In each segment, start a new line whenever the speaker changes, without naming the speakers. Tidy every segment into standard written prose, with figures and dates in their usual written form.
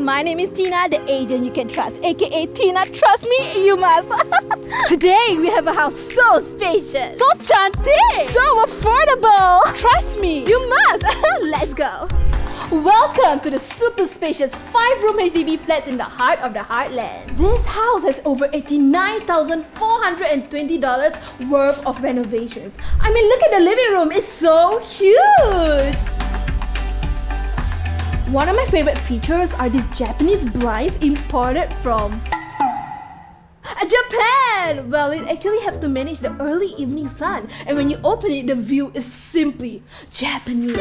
my name is Tina, the agent you can trust, aka Tina, trust me, you must. Today we have a house so spacious, so cantik, so affordable. Trust me, you must. Let's go. Welcome to the super spacious 5-room HDB flats in the heart of the heartland. This house has over $89,420 worth of renovations. I mean, look at the living room, it's so huge! One of my favorite features are these Japanese blinds imported from Japan! Well, it actually helps to manage the early evening sun, and when you open it, the view is simply Japanese.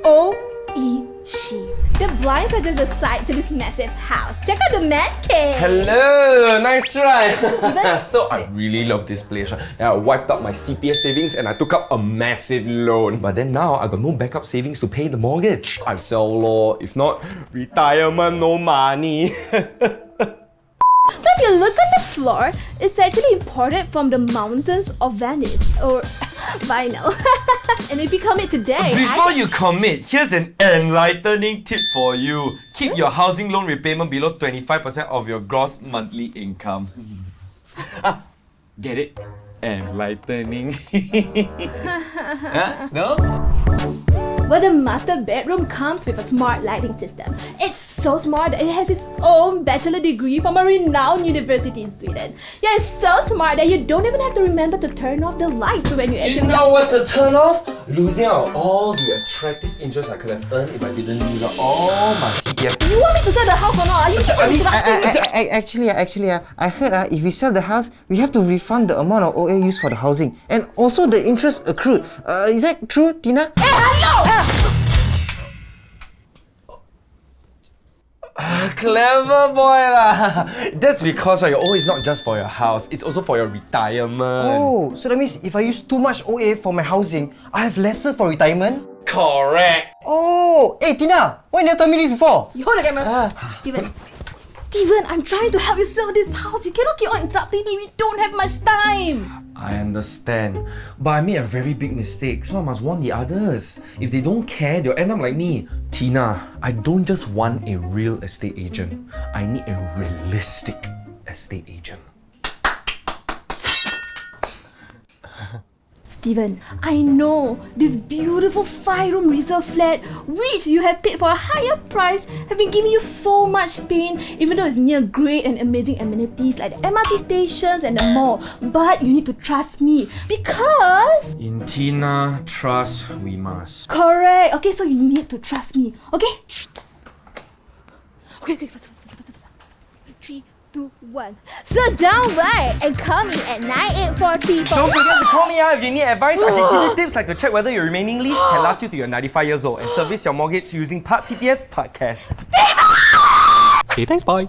O-E-Shi. The blinds are just the side to this massive house. Check out the man cave!
Hello! Nice try! So I really love this place. I wiped out my CPF savings and I took up a massive loan. But then now I got no backup savings to pay the mortgage. I sell law. If not, retirement, no money.
So if you look at the floor, it's actually imported from the mountains of Venice, or vinyl. And if you commit today,
Before you commit, here's an enlightening tip for you. Keep your housing loan repayment below 25% of your gross monthly income. Get it? Enlightening. Huh? No?
Well, the master bedroom comes with a smart lighting system. It's so smart that it has its own bachelor degree from a renowned university in Sweden. Yeah, it's so smart that you don't even have to remember to turn off the lights when you actually...
You know what to turn off? Losing out on all the attractive interest I could have earned if I didn't use up all my CPF.
You want me to sell the house or not? Are you interrupting?
Actually, I heard if we sell the house, we have to refund the amount of OA used for the housing and also the interest accrued. Is that true, Tina?
Hey, hello!
Clever boy lah. That's because your OA is not just for your house, it's also for your retirement.
Oh, so that means if I use too much OA for my housing, I have lesser for retirement?
Correct.
Oh, hey Tina, why you never told me this before?
You hold the camera. Steven, I'm trying to help you sell this house. You cannot keep on interrupting me. We don't have much time.
I understand, but I made a very big mistake, so I must warn the others. If they don't care, they'll end up like me. Tina, I don't just want a real estate agent. I need a realistic estate agent.
Steven, I know this beautiful 5-room resale flat, which you have paid for a higher price, have been giving you so much pain, even though it's near great and amazing amenities like the MRT stations and the mall. But you need to trust me because...
In Tina, trust we must.
Correct. Okay, so you need to trust me. Okay? Okay, fast. 3, 2, 1. So download and call me at 9840.
Don't forget to call me if you need advice. I can give you tips like to check whether your remaining lease can last you to your 95 years old and service your mortgage using part CPF, part cash.
Steven!
Okay, thanks, bye.